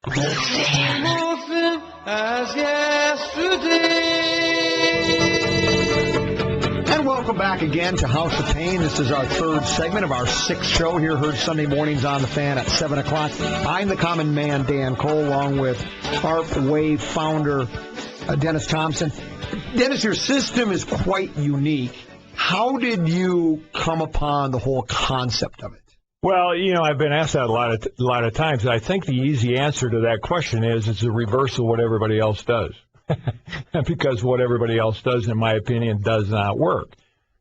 Nothing as yesterday. And welcome back again to House of Pain. This is our third segment of our sixth show here, heard Sunday mornings on the Fan at 7 o'clock. I'm the common man, Dan Cole, along with ARP Wave founder Dennis Thompson. Dennis, your system is quite unique. How did you come upon the whole concept of it? Well, I've been asked that a lot of times. I think the easy answer to that question is it's the reverse of what everybody else does. Because what everybody else does, in my opinion, does not work.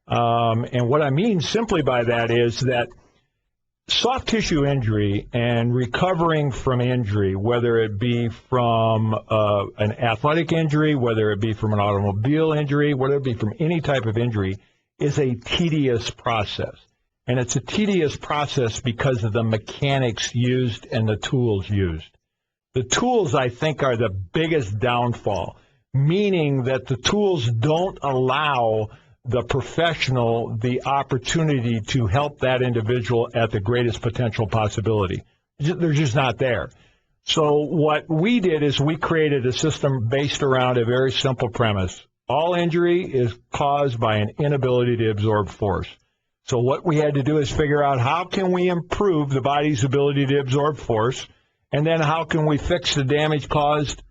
And what I mean simply by that is that soft tissue injury and recovering from injury, whether it be from an athletic injury, whether it be from an automobile injury, whether it be from any type of injury, is a tedious process. And it's a tedious process because of the mechanics used and the tools used. The tools, I think, are the biggest downfall, meaning that the tools don't allow the professional the opportunity to help that individual at the greatest potential possibility. They're just not there. So what we did is we created a system based around a very simple premise. All injury is caused by an inability to absorb force. So what we had to do is figure out how can we improve the body's ability to absorb force, and then how can we fix the damage caused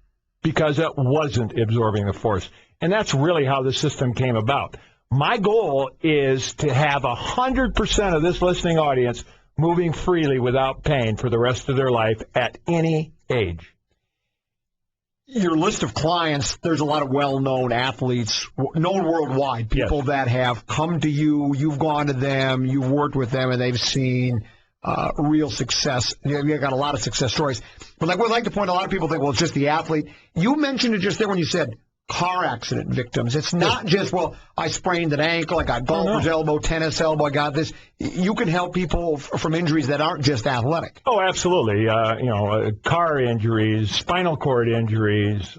because it wasn't absorbing the force. And that's really how the system came about. My goal is to have 100% of this listening audience moving freely without pain for the rest of their life at any age. Your list of clients, there's a lot of well-known athletes, known worldwide, people that have come to you, you've gone to them, you've worked with them, and they've seen real success. You've got a lot of success stories. But like we'd like to point, a lot of people think, well, it's just the athlete. You mentioned it just there when you said car accident victims. It's not just, well, I sprained an ankle, I got golfer's elbow, tennis elbow, I got this. You can help people from injuries that aren't just athletic. Oh, absolutely. Car injuries, spinal cord injuries,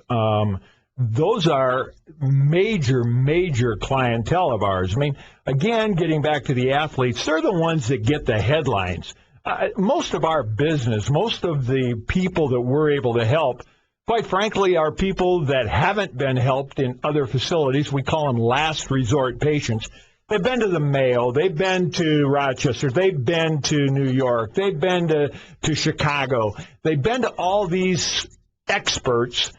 those are major clientele of ours. I mean, again, getting back to the athletes, they're the ones that get the headlines. Most of our business, most of the people that we're able to help, quite frankly, are people that haven't been helped in other facilities. We call them last resort patients. They've been to the Mayo. They've been to Rochester. They've been to New York. They've been to Chicago. They've been to all these experts,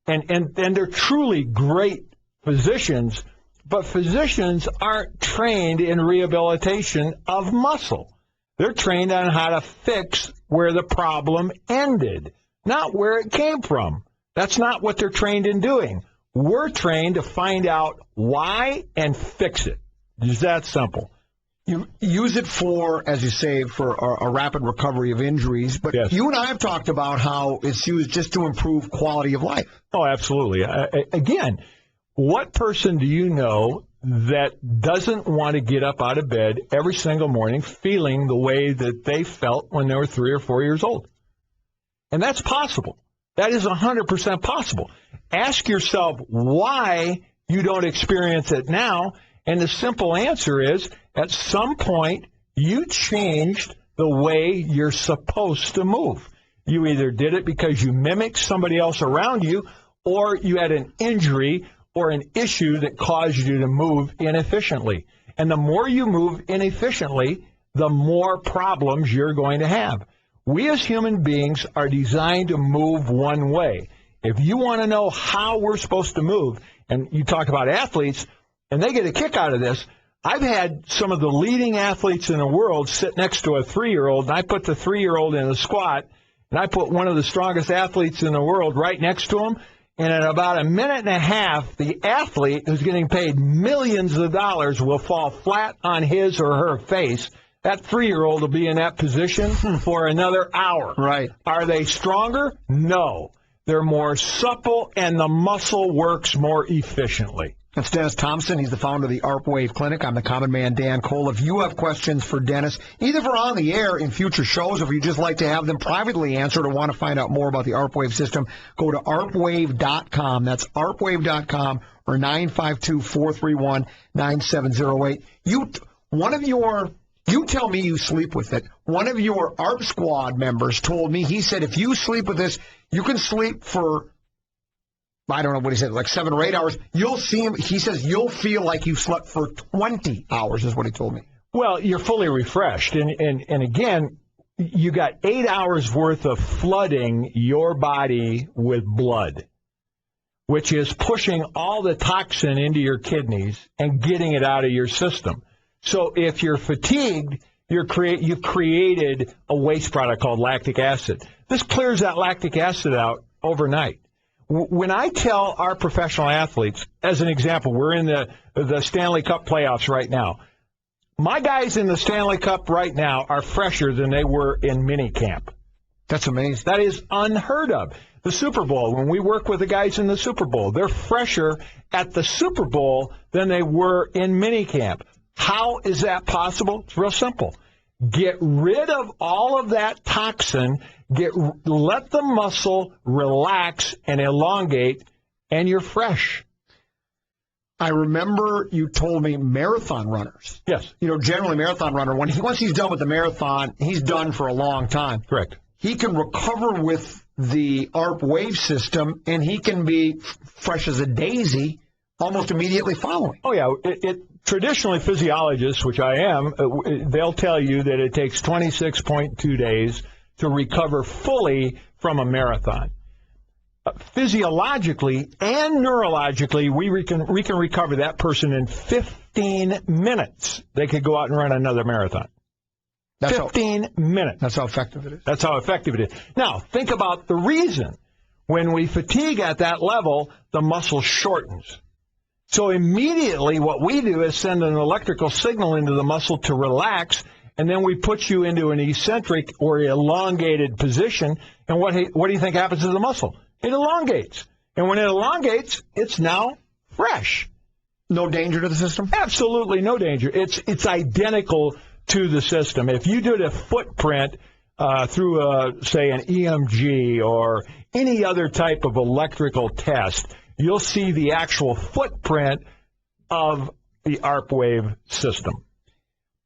and they're truly great physicians, but physicians aren't trained in rehabilitation of muscle. They're trained on how to fix where the problem ended, not where it came from. That's not what they're trained in doing. We're trained to find out why and fix it. It's that simple. You use it for, as you say, for a rapid recovery of injuries, but you and I have talked about how it's used just to improve quality of life. Oh, absolutely. Again, what person do you know that doesn't want to get up out of bed every single morning feeling the way that they felt when they were 3 or 4 years old? And that's possible. That is 100% possible. Ask yourself why you don't experience it now, and the simple answer is at some point you changed the way you're supposed to move. You either did it because you mimicked somebody else around you, or you had an injury or an issue that caused you to move inefficiently. And the more you move inefficiently, the more problems you're going to have. We as human beings are designed to move one way. If you want to know how we're supposed to move, and you talk about athletes, and they get a kick out of this, I've had some of the leading athletes in the world sit next to a 3-year-old, and I put the 3-year-old in a squat, and I put one of the strongest athletes in the world right next to him, and in about a minute and a half, the athlete who's getting paid millions of dollars will fall flat on his or her face. That 3-year-old will be in that position for another hour. Right. Are they stronger? No. They're more supple, and the muscle works more efficiently. That's Dennis Thompson. He's the founder of the ARP Wave Clinic. I'm the common man, Dan Cole. If you have questions for Dennis, either for on the air in future shows, or if you just like to have them privately answered or want to find out more about the ARP Wave system, go to arpwave.com. That's arpwave.com or 952-431-9708. You tell me you sleep with it. One of your ARP squad members told me, he said, if you sleep with this, You can sleep for, I don't know what he said, like 7 or 8 hours. You'll see him, he says you'll feel like you slept for 20 hours is what he told me. Well, you're fully refreshed. And again, you got 8 hours worth of flooding your body with blood, which is pushing all the toxin into your kidneys and getting it out of your system. So if you're fatigued, you've created a waste product called lactic acid. This clears that lactic acid out overnight. When I tell our professional athletes, as an example, we're in the Stanley Cup playoffs right now. My guys in the Stanley Cup right now are fresher than they were in minicamp. That's amazing. That is unheard of. The Super Bowl, when we work with the guys in the Super Bowl, they're fresher at the Super Bowl than they were in minicamp. How is that possible? It's real simple. Get rid of all of that toxin, let the muscle relax and elongate, and you're fresh. I remember you told me marathon runners. Yes. Generally marathon runner, once he's done with the marathon, he's done for a long time. Correct. He can recover with the ARP wave system, and he can be fresh as a daisy almost immediately following. Oh, yeah. Traditionally, physiologists, which I am, they'll tell you that it takes 26.2 days to recover fully from a marathon. Physiologically and neurologically, we can recover that person in 15 minutes. They could go out and run another marathon. 15 minutes. That's how effective it is. That's how effective it is. Now, think about the reason. When we fatigue at that level, the muscle shortens. So immediately what we do is send an electrical signal into the muscle to relax, and then we put you into an eccentric or elongated position, and what do you think happens to the muscle? It elongates. And when it elongates, it's now fresh. No danger to the system? Absolutely no danger. It's identical to the system. If you did a footprint through, say, an EMG or any other type of electrical test, you'll see the actual footprint of the ARP wave system.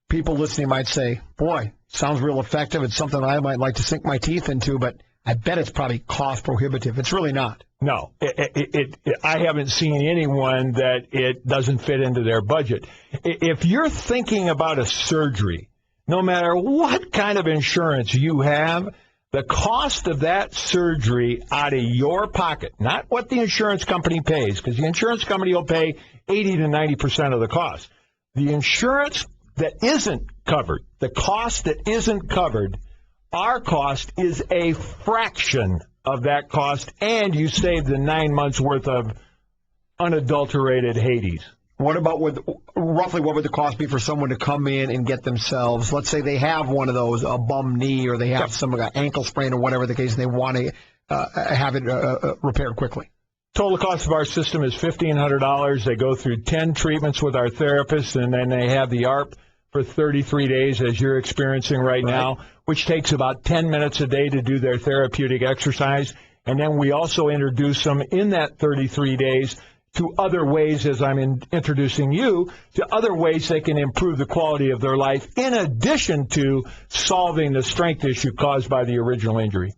People listening might say, boy, sounds real effective. It's something I might like to sink my teeth into, but I bet it's probably cost prohibitive. It's really not. No. I haven't seen anyone that it doesn't fit into their budget. If you're thinking about a surgery, no matter what kind of insurance you have, the cost of that surgery out of your pocket, not what the insurance company pays, because the insurance company will pay 80 to 90% of the cost. The insurance that isn't covered, the cost that isn't covered, our cost is a fraction of that cost, and you save the 9 months' worth of unadulterated Hades. What about roughly what would the cost be for someone to come in and get themselves, let's say they have one of those, a bum knee, or they have some ankle sprain or whatever the case, and they want to have it repaired quickly? Total cost of our system is $1,500. They go through 10 treatments with our therapist, and then they have the ARP for 33 days, as you're experiencing right now, which takes about 10 minutes a day to do their therapeutic exercise. And then we also introduce them in that 33 days to other ways, as I'm introducing you, to other ways they can improve the quality of their life, in addition to solving the strength issue caused by the original injury.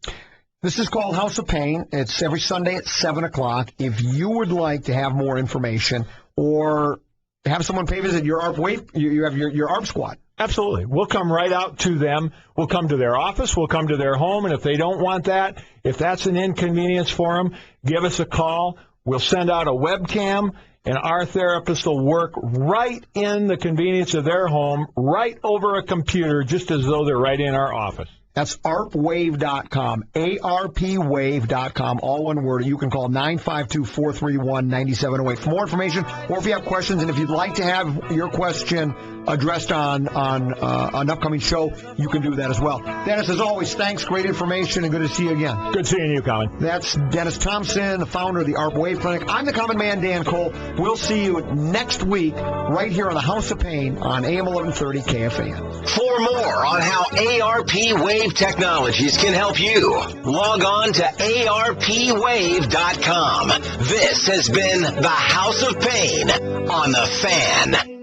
This is called House of Pain. It's every Sunday at 7 o'clock. If you would like to have more information or have someone pay visit your ARP wave, you have your ARP squad. Absolutely. We'll come right out to them. We'll come to their office. We'll come to their home. And if they don't want that, if that's an inconvenience for them, give us a call. We'll send out a webcam, and our therapist will work right in the convenience of their home, right over a computer, just as though they're right in our office. That's arpwave.com, ARPwave.com, all one word. You can call 952-431-9708 for more information, or if you have questions, and if you'd like to have your question addressed on an upcoming show, you can do that as well. Dennis, as always, thanks. Great information, and good to see you again. Good seeing you, Colin. That's Dennis Thompson, the founder of the ARP Wave Clinic. I'm the Common Man, Dan Cole. We'll see you next week right here on the House of Pain on AM 1130 KFAN. For more on how ARP Wave Technologies can help you, log on to arpwave.com. This has been the House of Pain on The Fan.